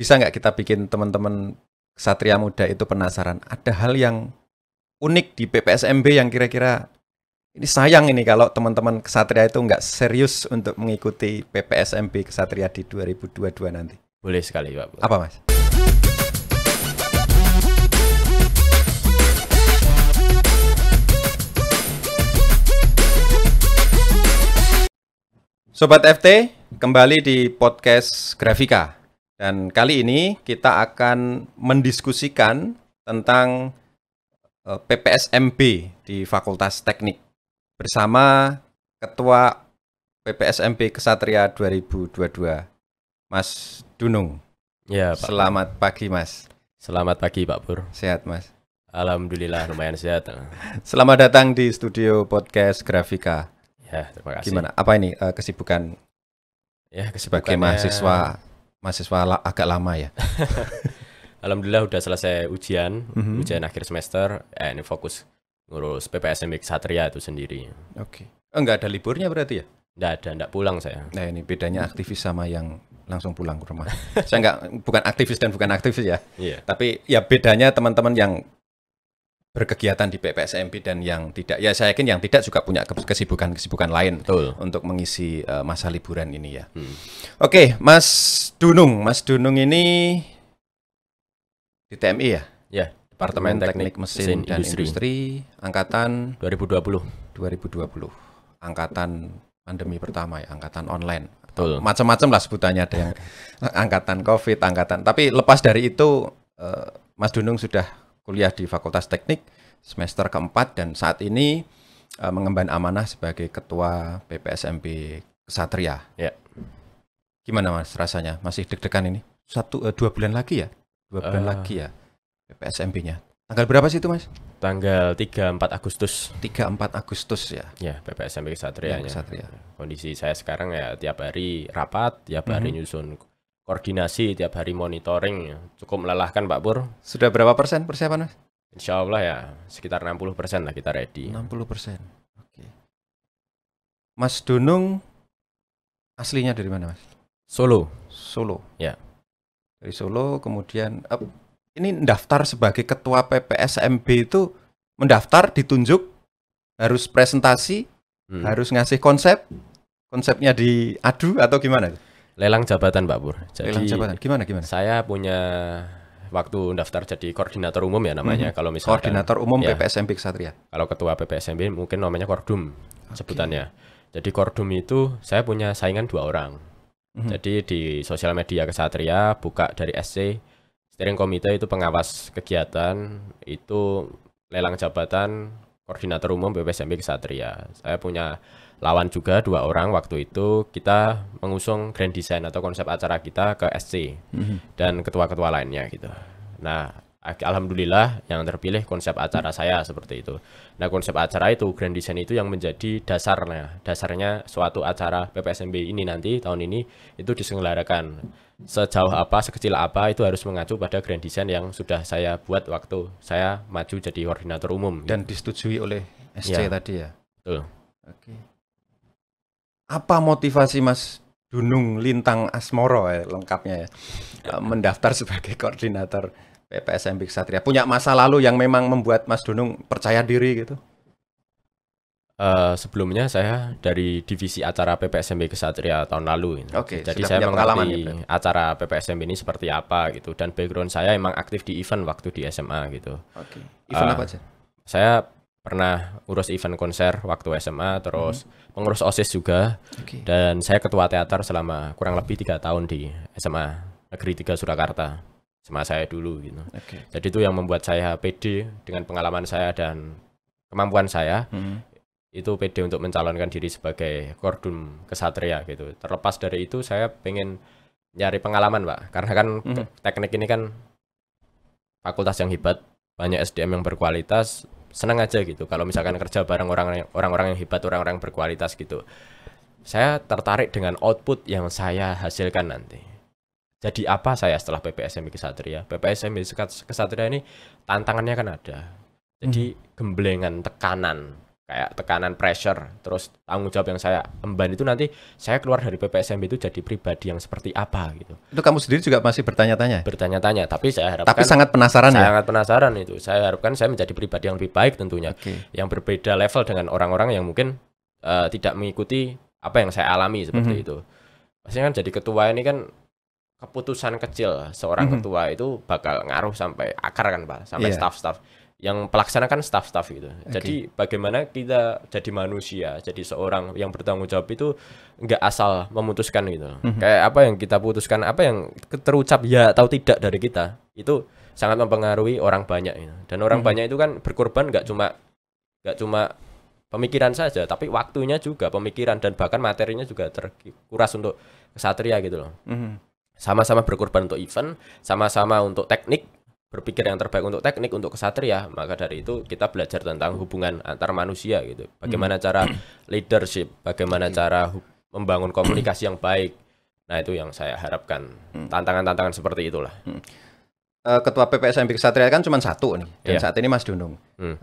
bisa nggak kita bikin teman-teman Ksatria Muda itu penasaran? Ada hal yang unik di PPSMB yang kira-kira ini sayang ini kalau teman-teman Ksatria itu nggak serius untuk mengikuti PPSMB Ksatria di 2022 nanti. Boleh sekali Pak. Apa Mas? Sobat FT, kembali di podcast Grafika. Dan kali ini kita akan mendiskusikan tentang PPSMB di Fakultas Teknik bersama Ketua PPSMB Ksatria 2022, Mas Dunung. Ya, Pak. Selamat pagi, Mas. Selamat pagi, Pak Pur. Sehat, Mas? Alhamdulillah, lumayan sehat. Selamat datang di studio podcast Grafika. Ya, terima kasih. Gimana? Apa ini kesibukan? Ya, Sebagai mahasiswa agak lama ya. Alhamdulillah udah selesai ujian akhir semester. Ini fokus ngurus PPSMB Ksatria itu sendiri. Oke. Enggak ada liburnya berarti ya? Enggak pulang saya. Nah, ini bedanya aktivis sama yang langsung pulang ke rumah. Saya bukan aktivis dan bukan aktivis ya. Iya. Tapi ya bedanya teman-teman yang berkegiatan di PPSMB dan yang tidak. Ya saya yakin yang tidak juga punya kesibukan lain. Betul. Untuk mengisi masa liburan ini ya. Oke, Mas Dunung. Mas Dunung ini di TMI ya? Ya, Departemen Teknik Mesin dan Industri Angkatan 2020. Angkatan pandemi pertama ya, angkatan online. Betul. Macam-macam lah sebutannya, ada yang angkatan COVID, tapi lepas dari itu Mas Dunung sudah kuliah di Fakultas Teknik semester keempat dan saat ini mengemban amanah sebagai Ketua PPSMB Ksatria. Ya. Gimana Mas rasanya? Masih deg-degan ini? 2 bulan lagi ya? 2 bulan lagi ya PPSMB-nya. Tanggal berapa sih itu Mas? Tanggal 3-4 Agustus. 3-4 Agustus ya? Ya, PPSMB Ksatria. Ksatria. Kondisi saya sekarang ya tiap hari rapat, tiap hari nyusun koordinasi, tiap hari monitoring. Cukup melelahkan Pak Pur. Sudah berapa persen persiapan Mas? Insya Allah ya sekitar 60% lah kita ready. 60%. Oke. Mas Dunung aslinya dari mana Mas? Solo. Ya. Dari Solo, kemudian ini mendaftar sebagai Ketua PPSMB itu mendaftar, ditunjuk, harus presentasi, harus ngasih konsepnya diadu atau gimana? Lelang jabatan Pak Pur. Jadi Lelang jabatan. Gimana? Saya punya waktu daftar jadi koordinator umum ya namanya. Kalau misalkan koordinator umum ya, PPSMB Ksatria. Kalau ketua PPSMB mungkin namanya Kordum sebutannya. Jadi Kordum itu saya punya saingan 2 orang. Jadi di sosial media Ksatria buka dari SC Steering Komite itu pengawas kegiatan, itu lelang jabatan koordinator umum PPSMB Ksatria. Saya punya lawan juga 2 orang waktu itu, kita mengusung grand design atau konsep acara kita ke SC dan ketua-ketua lainnya gitu. Nah, alhamdulillah yang terpilih konsep acara saya seperti itu. Nah, konsep acara itu grand design itu yang menjadi dasarnya suatu acara PPSMB ini nanti tahun ini itu diselenggarakan. Sejauh apa, sekecil apa itu harus mengacu pada grand design yang sudah saya buat waktu saya maju jadi koordinator umum. Dan disetujui oleh SC tadi ya? Betul. Oke. Apa motivasi Mas Dunung Lintang Asmoro lengkapnya ya, mendaftar sebagai koordinator PPSMB Ksatria? Punya masa lalu yang memang membuat Mas Dunung percaya diri gitu? Sebelumnya saya dari divisi acara PPSMB Ksatria tahun lalu. Oke, jadi saya mengerti acara PPSMB ini seperti apa gitu. Dan background saya emang aktif di event waktu di SMA gitu. Oke. Event apa aja? Saya pernah urus event konser waktu SMA, terus pengurus OSIS juga. Dan saya ketua teater selama kurang lebih 3 tahun di SMA Negeri 3 Surakarta. SMA saya dulu gitu. Jadi itu yang membuat saya pede dengan pengalaman saya dan kemampuan saya. Itu pede untuk mencalonkan diri sebagai Kordum Ksatria gitu. Terlepas dari itu saya pengen nyari pengalaman Pak, karena kan teknik ini kan fakultas yang hebat, banyak SDM yang berkualitas, senang aja gitu kalau misalkan kerja bareng orang-orang yang hebat, orang-orang yang berkualitas gitu. Saya tertarik dengan output yang saya hasilkan nanti. Jadi apa saya setelah PPSMB Ksatria? PPSMB Ksatria ini tantangannya kan ada. Jadi gemblengan, tekanan kayak tekanan pressure, terus tanggung jawab yang saya emban itu nanti saya keluar dari PPSMB itu jadi pribadi yang seperti apa gitu. Itu kamu sendiri juga masih bertanya-tanya? Bertanya-tanya, tapi saya harapkan Tapi sangat penasaran ya? Sangat penasaran itu. Saya harapkan saya menjadi pribadi yang lebih baik tentunya. Yang berbeda level dengan orang-orang yang mungkin tidak mengikuti apa yang saya alami seperti itu. Pastinya kan jadi ketua ini kan keputusan kecil seorang ketua itu bakal ngaruh sampai akar kan Pak, sampai staff-staff. Yang pelaksana kan staff-staff gitu. Jadi bagaimana kita jadi manusia, jadi seorang yang bertanggung jawab itu nggak asal memutuskan gitu. Kayak apa yang kita putuskan, apa yang terucap ya atau tidak dari kita, itu sangat mempengaruhi orang banyak gitu. Dan orang banyak itu kan berkorban nggak cuma pemikiran saja, tapi waktunya juga, pemikiran dan bahkan materinya juga terkuras untuk kesatria gitu loh. Sama-sama berkorban untuk event, sama-sama untuk teknik, berpikir yang terbaik untuk teknik, untuk kesatria. Maka dari itu kita belajar tentang hubungan antar manusia gitu. Bagaimana cara leadership, bagaimana cara membangun komunikasi yang baik. Nah itu yang saya harapkan. Tantangan-tantangan seperti itulah. Ketua PPSMB Kesatria kan cuma satu nih. Dan saat ini Mas Dunung.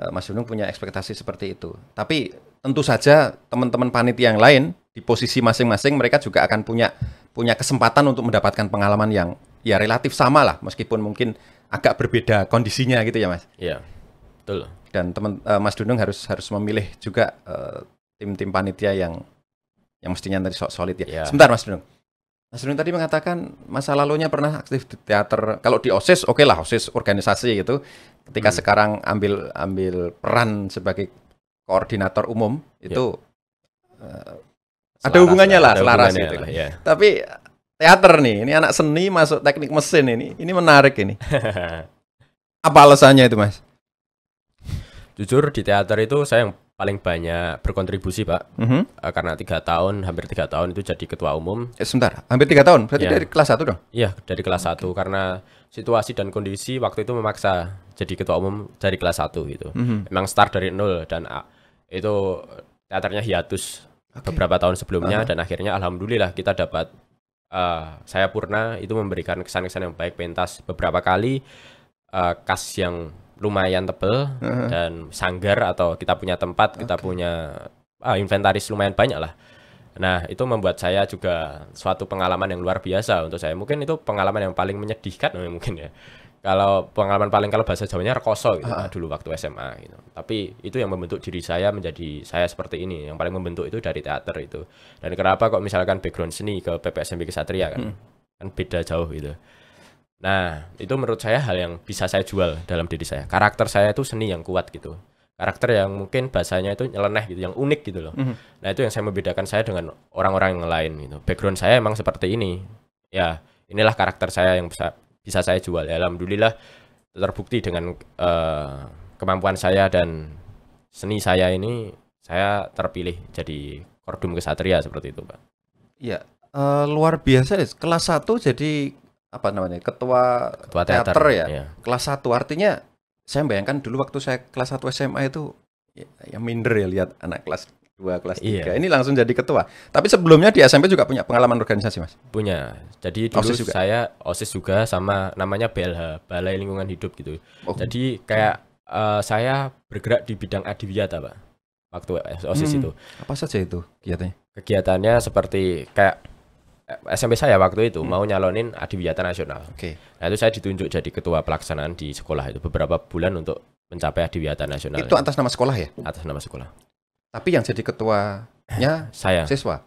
Mas Dunung punya ekspektasi seperti itu. Tapi tentu saja teman-teman panitia yang lain di posisi masing-masing mereka juga akan punya kesempatan untuk mendapatkan pengalaman yang ya relatif sama lah. Meskipun mungkin agak berbeda kondisinya gitu ya Mas. Iya, betul. Dan Mas Dunung harus memilih juga tim-tim panitia yang mestinya nanti solid ya. Sebentar Mas Dunung. Mas Dunung tadi mengatakan masa lalunya pernah aktif di teater. Kalau di OSIS oke lah, OSIS organisasi gitu. Ketika sekarang ambil peran sebagai koordinator umum itu ada hubungannya lah, selaras gitu. Tapi teater nih, ini anak seni masuk teknik mesin ini menarik ini. Apa alasannya itu Mas? Jujur di teater itu saya yang paling banyak berkontribusi Pak. Karena hampir 3 tahun itu jadi ketua umum. Sebentar, hampir 3 tahun? Berarti dari kelas 1 dong? Iya, dari kelas 1 karena situasi dan kondisi waktu itu memaksa jadi ketua umum dari kelas 1 gitu. Memang start dari 0 dan itu teaternya hiatus beberapa tahun sebelumnya dan akhirnya alhamdulillah kita dapat saya Purna itu memberikan kesan-kesan yang baik, pentas beberapa kali, kas yang lumayan tebel dan sanggar atau kita punya tempat, kita punya inventaris lumayan banyak lah. Nah itu membuat saya juga suatu pengalaman yang luar biasa untuk saya. Mungkin itu pengalaman yang paling menyedihkan mungkin ya. Kalau pengalaman paling, kalau bahasa Jawanya rekoso gitu dulu waktu SMA gitu. Tapi itu yang membentuk diri saya menjadi saya seperti ini. Yang paling membentuk itu dari teater itu. Dan kenapa kok misalkan background seni ke PPSMB Kesatria kan beda jauh gitu. Nah itu menurut saya hal yang bisa saya jual dalam diri saya. Karakter saya itu seni yang kuat gitu. Karakter yang mungkin bahasanya itu nyeleneh gitu, yang unik gitu loh. Nah itu yang saya membedakan saya dengan orang-orang yang lain gitu. Background saya emang seperti ini. Ya inilah karakter saya yang bisa saya jual. Ya, alhamdulillah terbukti dengan kemampuan saya dan seni saya ini, saya terpilih jadi Kordum Kesatria seperti itu Pak. Iya, luar biasa ya. Kelas 1 jadi apa namanya, ketua teater ya. Kelas 1 artinya saya bayangkan dulu waktu saya kelas 1 SMA itu ya minder ya lihat anak kelas 2, kelas 3. Ini langsung jadi ketua. Tapi sebelumnya di SMP juga punya pengalaman organisasi Mas? Punya. Jadi dulu OSIS saya OSIS juga, sama namanya BLH, Balai Lingkungan Hidup gitu. Jadi kayak saya bergerak di bidang adiwiyata Pak. Waktu OSIS itu. Apa saja itu kegiatannya? Kegiatannya seperti kayak SMP saya waktu itu mau nyalonin adiwiyata nasional. Nah itu saya ditunjuk jadi ketua pelaksanaan di sekolah itu beberapa bulan untuk mencapai adiwiyata nasional. Itu atas nama sekolah ya? Atas nama sekolah. Tapi yang jadi ketuanya saya, siswa.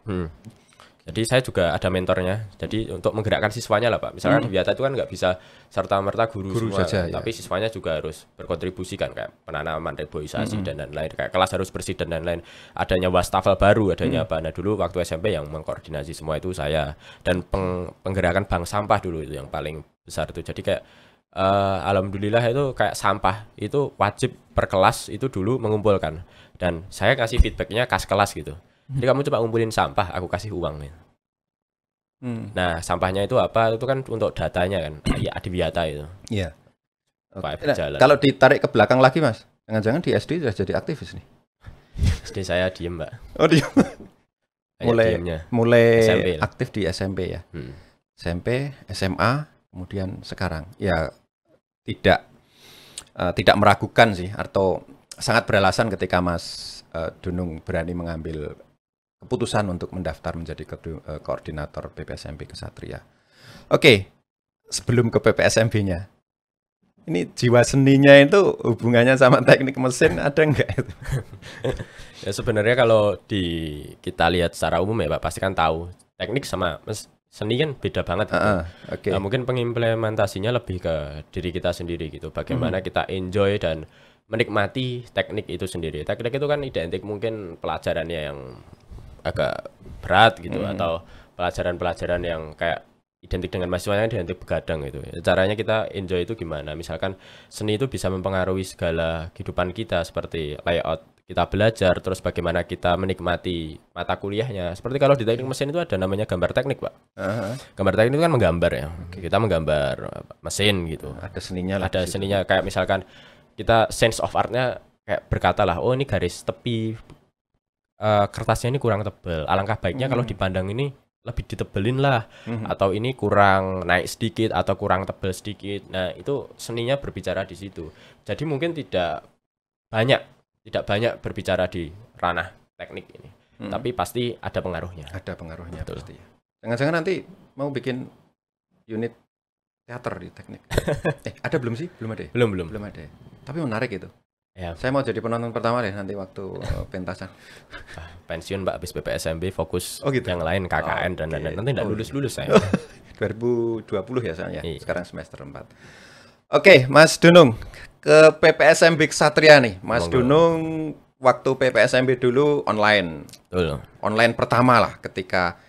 Jadi saya juga ada mentornya. Jadi untuk menggerakkan siswanya lah Pak. Misalkan adiwiyata itu kan nggak bisa serta-merta guru semua, saja, tapi siswanya juga harus berkontribusi kan, kayak penanaman, reboisasi dan lain-lain. Kayak kelas harus bersih dan lain-lain. Adanya wastafel baru, adanya apa. Nah dulu waktu SMP yang mengkoordinasi semua itu saya. Dan penggerakan bank sampah dulu itu yang paling besar itu. Jadi kayak alhamdulillah itu kayak sampah itu wajib per kelas itu dulu mengumpulkan. Dan saya kasih feedbacknya kas kelas gitu. Jadi kamu coba ngumpulin sampah, aku kasih uang. Nah sampahnya itu apa? Itu kan untuk datanya kan, ya adiwiyata itu. Iya. Kalau ditarik ke belakang lagi Mas, jangan-jangan di SD sudah jadi aktivis nih? SD saya diem Mbak. Oh diem. mulai SMP aktif di SMP ya. SMP, SMA, kemudian sekarang. Ya tidak meragukan sih, atau sangat beralasan ketika Mas Dunung berani mengambil keputusan untuk mendaftar menjadi koordinator PPSMB Ksatria. Oke, sebelum ke PPSMB-nya, ini jiwa seninya itu hubungannya sama teknik mesin ada nggak itu? Ya sebenarnya kalau kita lihat secara umum ya Pak, pasti kan tahu teknik sama seni kan beda banget gitu. Okay. Nah, mungkin pengimplementasinya lebih ke diri kita sendiri gitu. Bagaimana kita enjoy dan menikmati teknik itu sendiri. Teknik itu kan identik mungkin pelajarannya yang agak berat gitu, atau pelajaran-pelajaran yang kayak identik dengan mahasiswanya identik begadang gitu. Caranya kita enjoy itu gimana? Misalkan seni itu bisa mempengaruhi segala kehidupan kita, seperti layout kita belajar, terus bagaimana kita menikmati mata kuliahnya. Seperti kalau di teknik mesin itu ada namanya gambar teknik, Pak. Gambar teknik itu kan menggambar ya. Kita menggambar mesin gitu. Ada seninya lah. Ada seninya, kayak misalkan kita sense of art-nya kayak berkata lah, oh ini garis tepi kertasnya ini kurang tebal. Alangkah baiknya kalau dipandang ini lebih ditebelin lah, atau ini kurang naik sedikit atau kurang tebal sedikit. Nah, itu seninya berbicara di situ. Jadi mungkin tidak banyak berbicara di ranah teknik ini, tapi pasti ada pengaruhnya. Ada pengaruhnya. Betul. Pasti. Jangan-jangan nanti mau bikin unit teater di teknik. Ada belum sih? Belum ada. Belum ada. Tapi menarik itu. Ya. Saya mau jadi penonton pertama deh nanti waktu pentasan. Pensiun Mbak, habis PPSMB fokus gitu? Yang lain KKN dan nanti enggak lulus saya. 2020 ya soalnya. Sekarang semester 4. Oke, Mas Dunung, ke PPSMB Ksatria nih. Mas Dunung waktu PPSMB dulu online. Betul. Online pertama lah ketika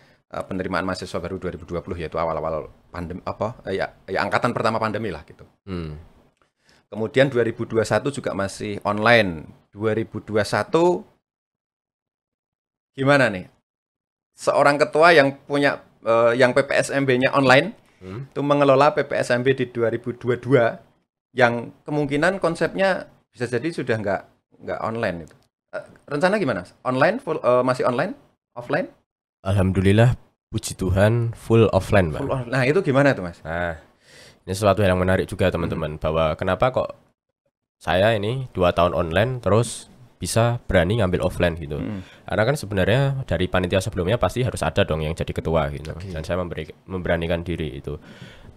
penerimaan mahasiswa baru 2020, yaitu awal-awal pandemi ya angkatan pertama pandemi lah gitu. Kemudian 2021 juga masih online. 2021 gimana nih? Seorang ketua yang punya yang PPSMB-nya online itu mengelola PPSMB di 2022 yang kemungkinan konsepnya bisa jadi sudah nggak online itu. Rencana gimana? Online full masih online? Offline? Alhamdulillah, puji Tuhan full offline, Pak. Nah, itu gimana tuh, Mas? Nah, ini sesuatu yang menarik juga teman-teman, bahwa kenapa kok saya ini 2 tahun online terus bisa berani ngambil offline gitu. Karena kan sebenarnya dari panitia sebelumnya pasti harus ada dong yang jadi ketua gitu. Dan saya memberanikan diri itu.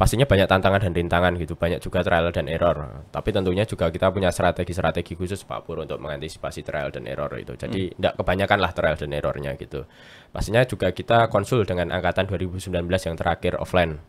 Pastinya banyak tantangan dan rintangan gitu, banyak juga trial dan error. Tapi tentunya juga kita punya strategi khusus Pak Pur untuk mengantisipasi trial dan error itu. Jadi tidak kebanyakan lah trial dan errornya gitu. Pastinya juga kita konsul dengan angkatan 2019 yang terakhir offline.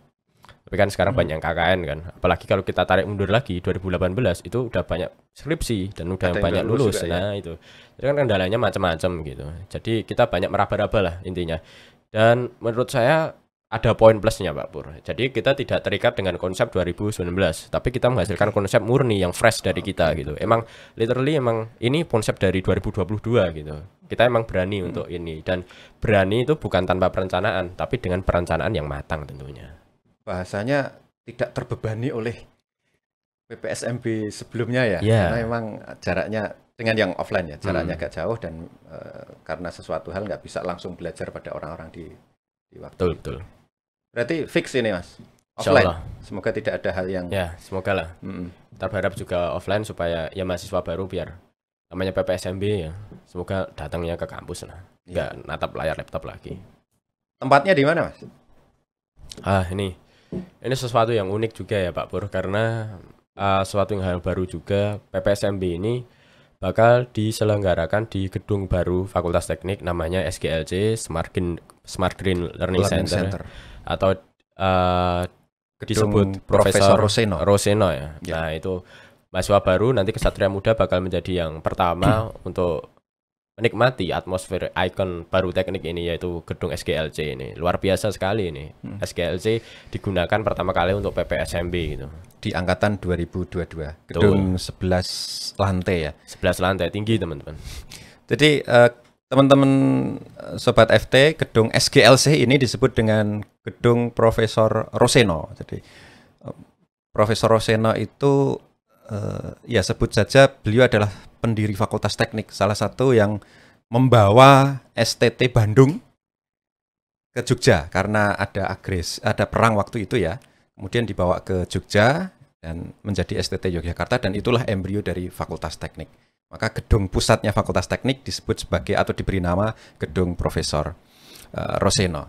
Tapi kan sekarang banyak KKN kan. Apalagi kalau kita tarik mundur lagi 2018 itu udah banyak skripsi dan udah banyak lulus. Nah, itu. Jadi kan kendalanya macam-macam gitu. Jadi kita banyak meraba-raba lah intinya. Dan menurut saya ada poin plusnya Pak Pur. Jadi kita tidak terikat dengan konsep 2019, tapi kita menghasilkan konsep murni yang fresh dari kita gitu. Emang literally ini konsep dari 2022 gitu. Kita emang berani untuk ini, dan berani itu bukan tanpa perencanaan, tapi dengan perencanaan yang matang tentunya. Bahasanya tidak terbebani oleh PPSMB sebelumnya ya, karena memang jaraknya dengan yang offline ya, jaraknya agak jauh, dan karena sesuatu hal nggak bisa langsung belajar pada orang-orang di waktu. Betul. Berarti fix ini Mas, offline. Semoga tidak ada hal yang. Ya, semoga lah. Kita berharap juga offline supaya ya mahasiswa baru biar namanya PPSMB ya, semoga datangnya ke kampus lah, nggak natap layar laptop lagi. Tempatnya di mana Mas? Ini sesuatu yang unik juga ya Pak Pur, karena sesuatu yang hal baru juga. PPSMB ini bakal diselenggarakan di gedung baru Fakultas Teknik, namanya SGLC, Smart Green Learning Center. Atau disebut Profesor Roseno ya. Nah, itu mahasiswa baru nanti Ksatria Muda bakal menjadi yang pertama untuk menikmati atmosfer ikon baru teknik ini, yaitu gedung SGLC ini. Luar biasa sekali ini. SGLC digunakan pertama kali untuk PPSMB gitu. Di angkatan 2022. Gedung 11 lantai ya. 11 lantai, tinggi teman-teman. Jadi teman-teman Sobat FT, gedung SGLC ini disebut dengan gedung Profesor Roseno. Jadi Profesor Roseno itu ya sebut saja beliau adalah pendiri Fakultas Teknik, salah satu yang membawa STT Bandung ke Jogja karena ada perang waktu itu ya. Kemudian dibawa ke Jogja dan menjadi STT Yogyakarta, dan itulah embrio dari Fakultas Teknik. Maka gedung pusatnya Fakultas Teknik disebut sebagai atau diberi nama Gedung Profesor Roseno.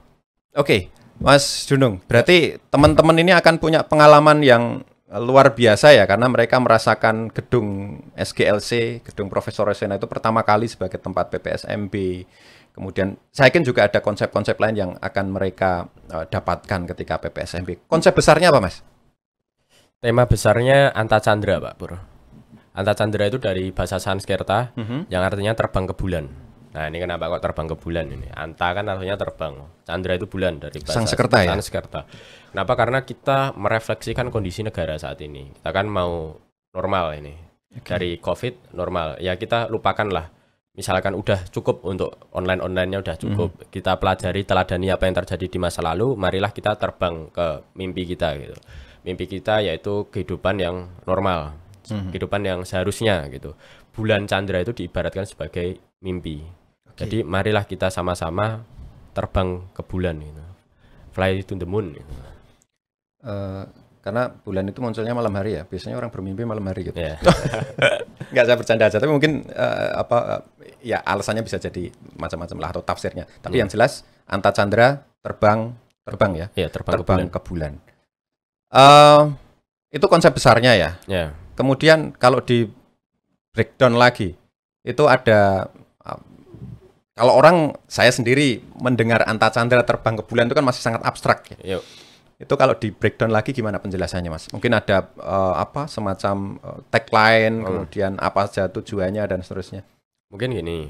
Oke, Mas Dunung, berarti teman-teman ini akan punya pengalaman yang luar biasa ya, karena mereka merasakan gedung SGLC, Gedung Profesor Roseno itu pertama kali sebagai tempat PPSMB. Kemudian saya yakin juga ada konsep-konsep lain yang akan mereka dapatkan ketika PPSMB. Konsep besarnya apa, Mas? Tema besarnya Antacandra, Pak Pur. Antacandra itu dari bahasa Sanskerta yang artinya terbang ke bulan. Nah, ini kenapa kok terbang ke bulan ini? Anta kan artinya terbang. Candra itu bulan dari bahasa Sanskerta ya? Sanskerta. Kenapa? Karena kita merefleksikan kondisi negara saat ini. Kita kan mau normal ini. Dari COVID normal. Ya kita lupakanlah. Misalkan udah cukup untuk online-nya udah cukup. Kita pelajari, teladani apa yang terjadi di masa lalu. Marilah kita terbang ke mimpi kita gitu. Mimpi kita yaitu kehidupan yang normal. Kehidupan yang seharusnya gitu. Bulan Candra itu diibaratkan sebagai mimpi. Jadi marilah kita sama-sama terbang ke bulan gitu. Fly to the moon gitu. Karena bulan itu munculnya malam hari ya. Biasanya orang bermimpi malam hari gitu. Yeah. Nggak, saya bercanda aja. Tapi mungkin ya alasannya bisa jadi macam-macam lah atau tafsirnya. Tapi yang jelas Antacandra terbang ya. Yeah, terbang ke bulan. Itu konsep besarnya ya. Yeah. Kemudian kalau di breakdown lagi, itu ada kalau orang saya sendiri mendengar Antacandra terbang ke bulan itu kan masih sangat abstrak ya. Itu kalau di breakdown lagi gimana penjelasannya, Mas? Mungkin ada semacam tagline, kemudian apa saja tujuannya dan seterusnya. Mungkin gini,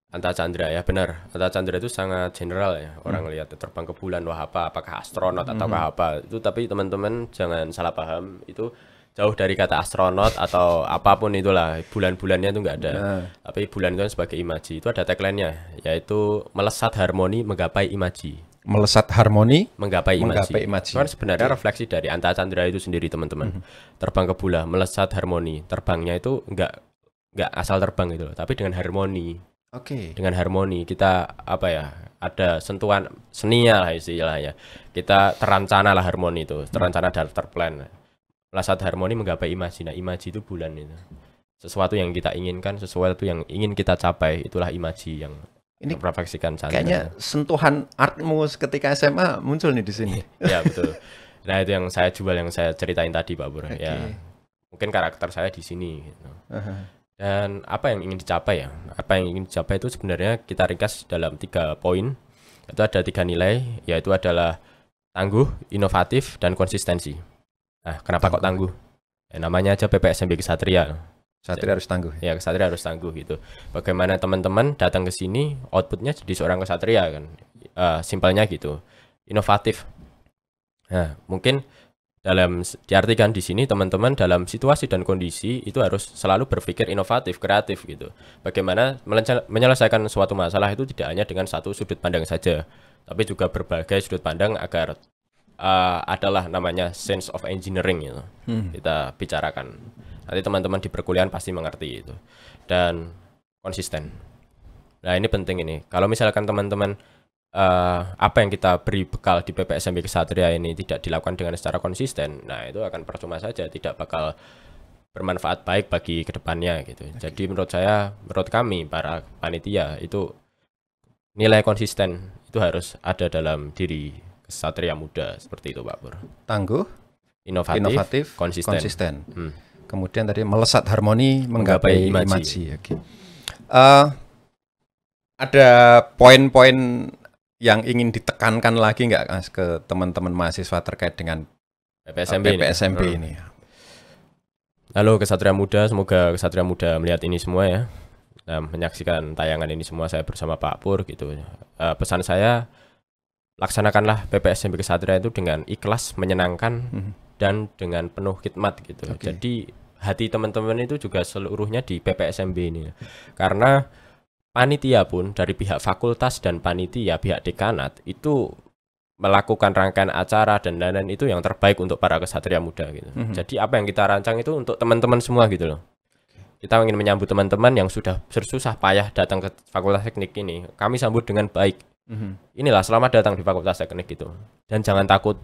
Antacandra ya benar. Antacandra itu sangat general ya. Orang lihat terbang ke bulan, wah apakah astronot ataukah apa. Itu tapi teman-teman jangan salah paham, itu jauh dari kata astronot atau apapun itulah. Bulan-bulannya itu nggak ada. Tapi bulan itu kan sebagai imaji. Itu ada tagline-nya, yaitu melesat harmoni menggapai imaji. Melesat harmoni menggapai imaji. Itu kan sebenarnya refleksi dari Antacandra itu sendiri, teman-teman. Terbang ke bulan, melesat harmoni. Terbangnya itu nggak asal terbang gitu loh, tapi dengan harmoni. Dengan harmoni kita ada sentuhan seninya lah istilahnya. Kita terancana lah harmoni itu, terancana dan terplan. Melesat harmoni menggapai imaji. Nah, imaji itu bulan itu. Sesuatu yang kita inginkan, sesuatu yang ingin kita capai, itulah imaji yang ini merefleksikan Candra. Kayaknya sentuhan artmu ketika SMA muncul nih di sini. Ya, betul. Nah, itu yang saya jual, yang saya ceritain tadi, Pak Pur. Ya, mungkin karakter saya di sini gitu. Dan apa yang ingin dicapai ya? Apa yang ingin dicapai itu sebenarnya kita ringkas dalam 3 poin. Itu ada 3 nilai, yaitu adalah tangguh, inovatif, dan konsistensi. Nah, kenapa kok tangguh? Ya, namanya aja PPSMB Ksatria. Ksatria harus tangguh. Ya, Ksatria harus tangguh gitu. Bagaimana teman-teman datang ke sini, outputnya jadi seorang Ksatria kan? Simpelnya gitu. Inovatif. Nah, mungkin diartikan di sini teman-teman dalam situasi dan kondisi itu harus selalu berpikir inovatif, kreatif gitu. Bagaimana menyelesaikan suatu masalah itu tidak hanya dengan satu sudut pandang saja, tapi juga berbagai sudut pandang agar adalah namanya sense of engineering gitu. Kita bicarakan. Nanti teman-teman di perkuliahan pasti mengerti itu. Dan konsisten. Nah, ini penting ini. Kalau misalkan teman-teman apa yang kita beri bekal di PPSMB Ksatria ini tidak dilakukan dengan secara konsisten, nah itu akan percuma saja, tidak bakal bermanfaat baik bagi kedepannya gitu. Jadi menurut kami para panitia itu nilai konsisten itu harus ada dalam diri Ksatria muda seperti itu, Pak Pur. Tangguh, inovatif, konsisten. Kemudian tadi melesat harmoni menggapai imaji. Ada poin-poin yang ingin ditekankan lagi nggak, Mas, ke teman-teman mahasiswa terkait dengan PPSMB ini? Halo Ksatria Muda, semoga Ksatria Muda melihat ini semua ya. Nah, menyaksikan tayangan ini semua saya bersama Pak Pur gitu. Pesan saya, laksanakanlah PPSMB Ksatria itu dengan ikhlas, menyenangkan, dan dengan penuh khidmat gitu. Jadi hati teman-teman itu juga seluruhnya di PPSMB ini. Karena panitia pun dari pihak fakultas dan panitia pihak dekanat itu melakukan rangkaian acara dan lain-lain itu yang terbaik untuk para Ksatria Muda gitu. Jadi apa yang kita rancang itu untuk teman-teman semua gitu loh. Kita ingin menyambut teman-teman yang sudah bersusah payah datang ke Fakultas Teknik ini. Kami sambut dengan baik. Inilah selamat datang di Fakultas Teknik gitu. Dan jangan takut.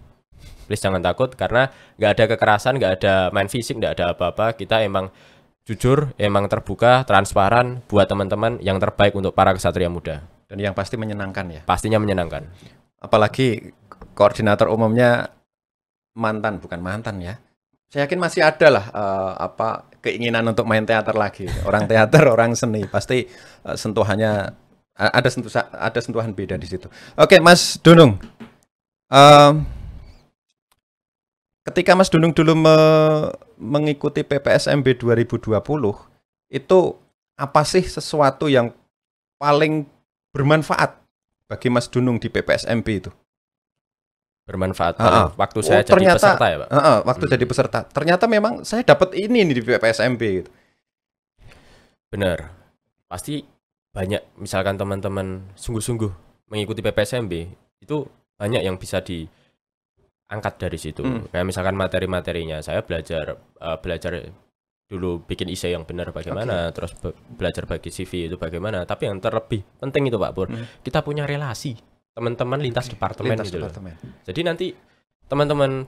Please jangan takut, karena nggak ada kekerasan, nggak ada main fisik, nggak ada apa-apa. Kita emang jujur, emang terbuka, transparan buat teman-teman yang terbaik untuk para kesatria muda. Dan yang pasti menyenangkan ya. Pastinya menyenangkan. Apalagi koordinator umumnya bukan mantan ya. Saya yakin masih ada lah keinginan untuk main teater lagi. Orang teater, orang seni pasti sentuhannya ada sentuhan beda di situ. Oke, Mas Dunung. Ketika Mas Dunung dulu mengikuti PPSMB 2020, itu apa sih sesuatu yang paling bermanfaat bagi Mas Dunung di PPSMB itu? Bermanfaat waktu saya jadi ternyata, peserta ya Pak? Waktu jadi peserta. Ternyata memang saya dapat ini nih di PPSMB gitu. Benar. Pasti banyak, misalkan teman-teman sungguh-sungguh mengikuti PPSMB, itu banyak yang bisa diangkat dari situ. Kayak misalkan materi-materinya, saya belajar dulu bikin IC yang benar bagaimana, terus belajar bagi CV itu bagaimana. Tapi yang terlebih penting itu Pak Pur, kita punya relasi teman-teman lintas departemen gitu loh. Jadi nanti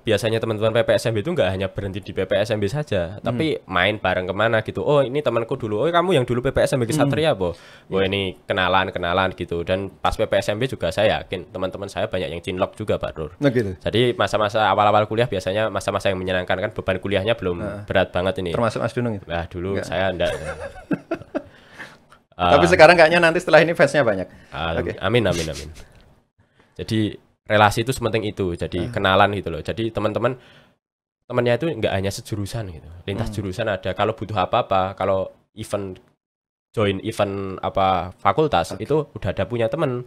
biasanya teman-teman PPSMB itu nggak hanya berhenti di PPSMB saja, tapi main bareng kemana gitu. Oh ini temanku dulu, oh kamu yang dulu PPSMB Kesatria boh. Oh ini kenalan gitu. Dan pas PPSMB juga saya yakin teman-teman saya banyak yang cinlok juga Pak Dur. Nah, gitu. Jadi masa-masa awal-awal kuliah biasanya masa-masa yang menyenangkan kan, beban kuliahnya belum berat banget ini. Termasuk Mas Dunung itu? Nah dulu saya enggak. Tapi sekarang kayaknya nanti setelah ini fansnya banyak. Amin. Jadi relasi itu sepenting itu, jadi kenalan gitu loh. Jadi temannya itu nggak hanya sejurusan gitu, lintas jurusan ada. Kalau butuh apa-apa, kalau join event fakultas itu udah ada punya temen.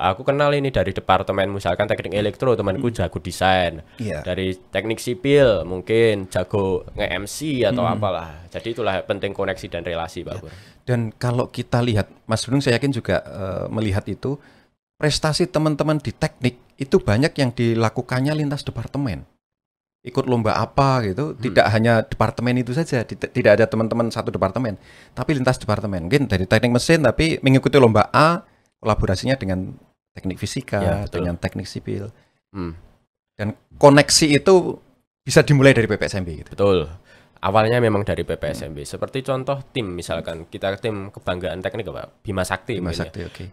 Aku kenal ini dari departemen misalkan teknik elektro, temanku jago desain. Dari teknik sipil mungkin jago nge-MC atau apalah. Jadi itulah penting koneksi dan relasi Pak Pur. Dan kalau kita lihat, Mas Dunung saya yakin juga melihat itu, prestasi teman-teman di teknik itu banyak yang dilakukannya lintas departemen. Ikut lomba apa gitu, tidak hanya departemen itu saja, tidak ada teman-teman satu departemen, tapi lintas departemen. Mungkin dari teknik mesin tapi mengikuti lomba A, kolaborasinya dengan teknik fisika, dengan teknik sipil. Dan koneksi itu bisa dimulai dari PPSMB gitu. Betul. Awalnya memang dari PPSMB. Seperti contoh tim, misalkan kita tim kebanggaan teknik Pak, Bima Sakti.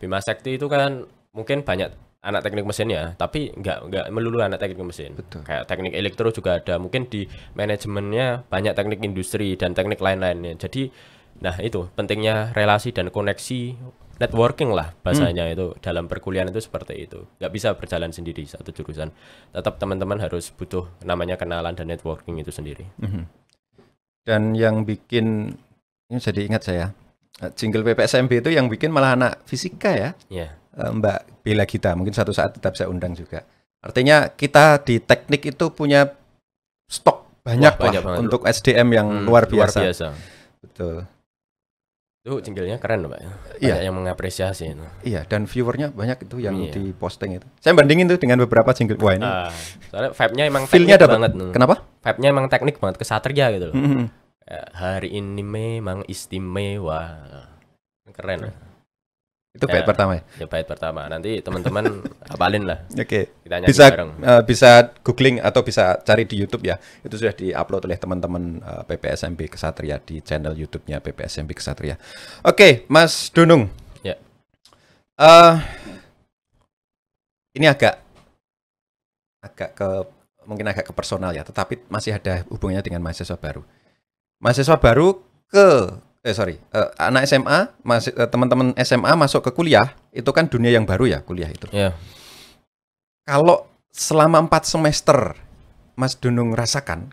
Bima Sakti itu kan mungkin banyak anak teknik mesin ya, tapi nggak melulu anak teknik mesin. Betul. Kayak teknik elektro juga ada, mungkin di manajemennya banyak teknik industri dan teknik lain-lainnya. Jadi, nah itu pentingnya relasi dan koneksi, networking lah bahasanya itu dalam perkuliahan itu seperti itu. Nggak bisa berjalan sendiri satu jurusan. Tetap teman-teman harus butuh namanya kenalan dan networking itu sendiri. Dan yang bikin, ini jadi ingat saya, jingle PPSMB itu yang bikin malah anak fisika ya. Mbak Bella Gita, mungkin suatu saat kita bisa undang juga. Artinya kita di teknik itu punya stok banyak untuk SDM yang luar biasa. Betul. Itu jinglenya keren Pak. Banyak yang mengapresiasi itu. Iya, dan viewernya banyak itu yang di posting itu. Saya bandingin tuh dengan beberapa jingle. Wah ini. Soalnya vibe-nya emang teknik banget. Kenapa? Vibe-nya emang teknik banget, kesatria gitu loh. Hari ini memang istimewa. Keren. Itu bait pertama ya? Bait pertama. Nanti teman-teman hafalin lah. Kita nyanyi bareng. Bisa googling atau bisa cari di YouTube ya. Itu sudah di-upload oleh teman-teman PPSMB Kesatria di channel YouTube-nya PPSMB Kesatria. Oke, Mas Dunung. Ya. Ini mungkin agak ke personal ya, tetapi masih ada hubungannya dengan mahasiswa baru. Mahasiswa baru anak SMA, teman-teman SMA masuk ke kuliah, itu kan dunia yang baru ya, kuliah itu. Kalau selama 4 semester Mas Dunung rasakan,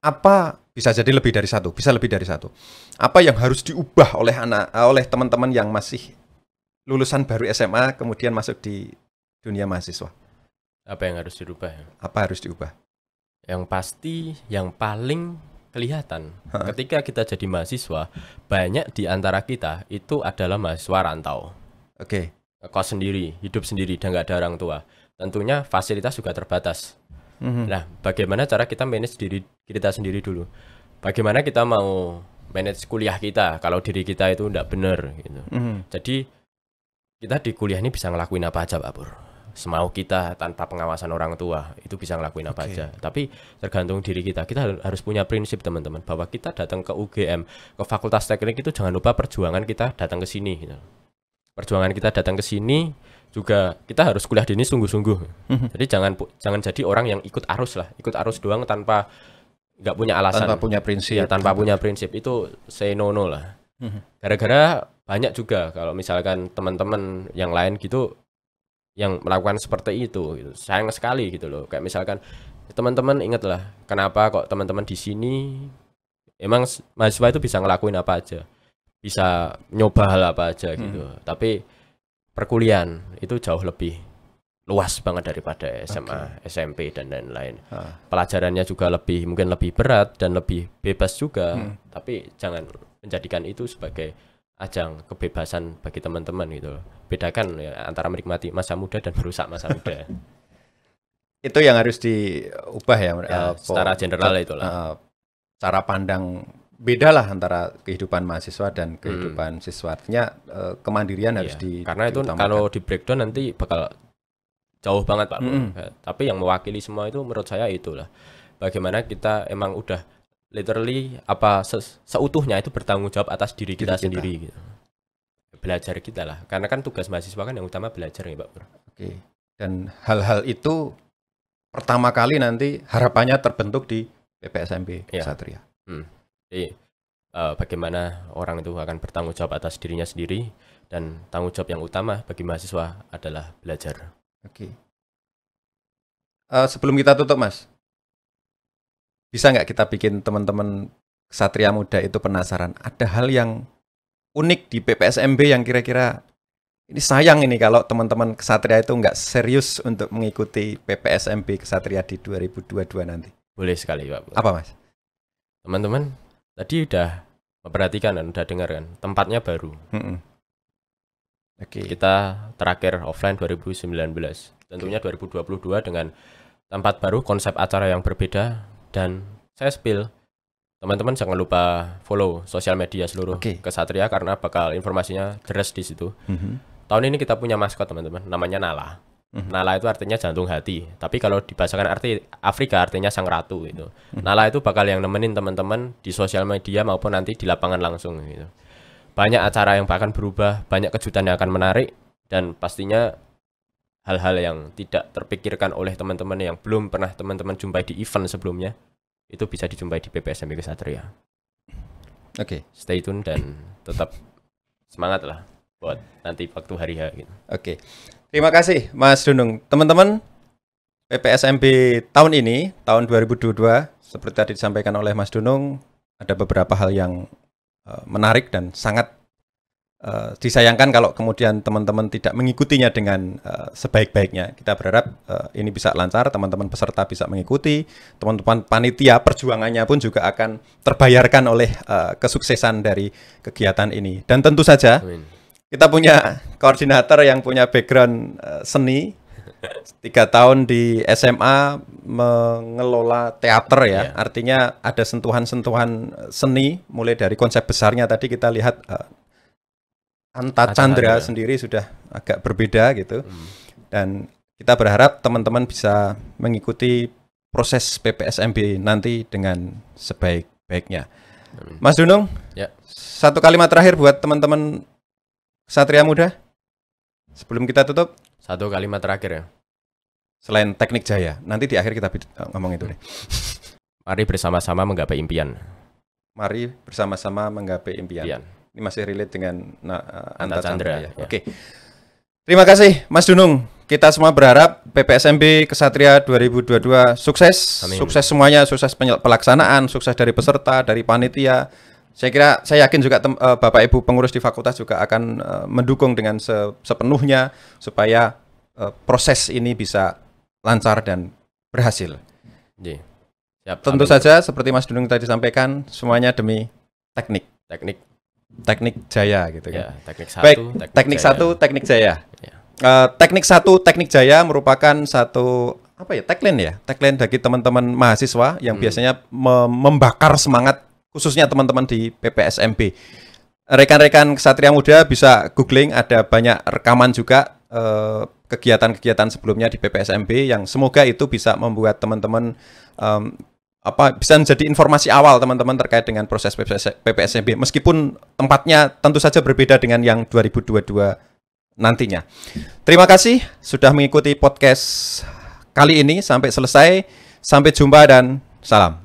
apa bisa jadi lebih dari satu, bisa lebih dari satu. Apa yang harus diubah oleh teman-teman yang masih lulusan baru SMA kemudian masuk di dunia mahasiswa? Apa yang harus dirubah? Apa harus diubah? Yang pasti, yang paling kelihatan ketika kita jadi mahasiswa, banyak di antara kita itu adalah mahasiswa rantau. Kos sendiri, hidup sendiri, dan nggak ada orang tua. Tentunya fasilitas juga terbatas. Nah, bagaimana cara kita manage diri kita sendiri dulu? Bagaimana kita mau manage kuliah kita kalau diri kita itu nggak benar gitu. Jadi kita di kuliah ini bisa ngelakuin apa aja Pak Pur. semau kita tanpa pengawasan orang tua itu bisa ngelakuin apa aja. Tapi tergantung diri kita. Kita harus punya prinsip teman-teman bahwa kita datang ke UGM, ke Fakultas Teknik itu jangan lupa perjuangan kita datang ke sini. Gitu. Perjuangan kita datang ke sini juga kita harus kuliah di ini sungguh-sungguh. Jadi jangan jadi orang yang ikut arus lah, ikut arus doang tanpa nggak punya alasan, tanpa punya prinsip. Ya, tanpa punya prinsip itu say no lah. Gara-gara banyak juga kalau misalkan teman-teman yang lain gitu yang melakukan seperti itu gitu. Sayang sekali gitu loh. Kayak misalkan teman-teman ingatlah kenapa kok teman-teman di sini emang mahasiswa itu bisa ngelakuin apa aja, bisa nyoba hal apa aja gitu. Tapi perkuliahan itu jauh lebih luas banget daripada SMA, SMP dan lain-lain. Pelajarannya juga mungkin lebih berat dan lebih bebas juga. Tapi jangan menjadikan itu sebagai ajang kebebasan bagi teman-teman gitu loh. Bedakan ya, antara menikmati masa muda dan merusak masa muda. Itu yang harus diubah ya, secara general itulah. Cara pandang beda lah antara kehidupan mahasiswa dan kehidupan siswa. Artinya kemandirian harus karena itu kalau di breakdown nanti bakal jauh banget Pak. Tapi yang mewakili semua itu menurut saya itulah. Bagaimana kita emang udah literally seutuhnya itu bertanggung jawab atas diri kita sendiri gitu. Belajar kita lah, karena kan tugas mahasiswa kan yang utama belajar ya Pak Bro. Oke. Dan hal-hal itu pertama kali nanti harapannya terbentuk di PPSMB Ksatria. Jadi bagaimana orang itu akan bertanggung jawab atas dirinya sendiri, dan tanggung jawab yang utama bagi mahasiswa adalah belajar. Oke. Sebelum kita tutup Mas, bisa nggak kita bikin teman-teman Ksatria Muda itu penasaran? Ada hal yang unik di PPSMB yang kira-kira ini sayang ini kalau teman-teman Ksatria itu nggak serius untuk mengikuti PPSMB Ksatria di 2022 nanti. Boleh sekali Pak. Apa Mas? Teman-teman tadi udah memperhatikan dan udah dengar kan, tempatnya baru. Kita terakhir offline 2019, tentunya 2022 dengan tempat baru, konsep acara yang berbeda, dan saya spill. Teman-teman jangan lupa follow sosial media seluruh Ksatria karena bakal informasinya deres di situ. Tahun ini kita punya maskot teman-teman, namanya Nala. Nala itu artinya jantung hati. Tapi kalau dibahasakan arti Afrika artinya sang ratu gitu. Nala itu bakal yang nemenin teman-teman di sosial media maupun nanti di lapangan langsung gitu. Banyak acara yang bahkan berubah, banyak kejutan yang akan menarik, dan pastinya hal-hal yang tidak terpikirkan oleh teman-teman yang belum pernah teman-teman jumpai di event sebelumnya. Itu bisa dijumpai di PPSMB Ksatria. Stay tune dan tetap semangat lah buat nanti waktu hari H gitu. Terima kasih Mas Dunung. Teman-teman, PPSMB tahun ini, tahun 2022, seperti tadi disampaikan oleh Mas Dunung, ada beberapa hal yang menarik dan sangat disayangkan kalau kemudian teman-teman tidak mengikutinya dengan sebaik-baiknya. Kita berharap ini bisa lancar, teman-teman peserta bisa mengikuti, teman-teman panitia perjuangannya pun juga akan terbayarkan oleh kesuksesan dari kegiatan ini. Dan tentu saja kita punya koordinator yang punya background seni, 3 tahun di SMA mengelola teater ya. Artinya ada sentuhan-sentuhan seni, mulai dari konsep besarnya tadi kita lihat Anta Chandra sendiri sudah agak berbeda gitu. Dan kita berharap teman-teman bisa mengikuti proses PPSMB nanti dengan sebaik-baiknya. Mas Dunung, satu kalimat terakhir buat teman-teman Ksatria Muda sebelum kita tutup. Satu kalimat terakhir ya. Selain teknik jaya, nanti di akhir kita ngomong itu deh. Mari bersama-sama menggapai impian. Mari bersama-sama menggapai impian. Ini masih relate dengan Anta Chandra ya. Terima kasih Mas Dunung. Kita semua berharap PPSMB Ksatria 2022 sukses. Amin. Sukses semuanya, sukses pelaksanaan, sukses dari peserta, dari panitia. Saya yakin juga Bapak Ibu pengurus di fakultas juga akan mendukung dengan sepenuhnya supaya proses ini bisa lancar dan berhasil. Tentu saja seperti Mas Dunung tadi sampaikan, semuanya demi teknik jaya gitu kan. Baik, teknik satu, teknik jaya. Teknik satu, teknik jaya merupakan satu tagline bagi teman-teman mahasiswa yang biasanya membakar semangat, khususnya teman-teman di PPSMB. Rekan-rekan Ksatria Muda bisa googling, ada banyak rekaman juga kegiatan-kegiatan sebelumnya di PPSMB yang semoga itu bisa membuat teman-teman bisa menjadi informasi awal teman-teman terkait dengan proses PPSMB meskipun tempatnya tentu saja berbeda dengan yang 2022 nantinya. Terima kasih sudah mengikuti podcast kali ini sampai selesai. Sampai jumpa dan salam.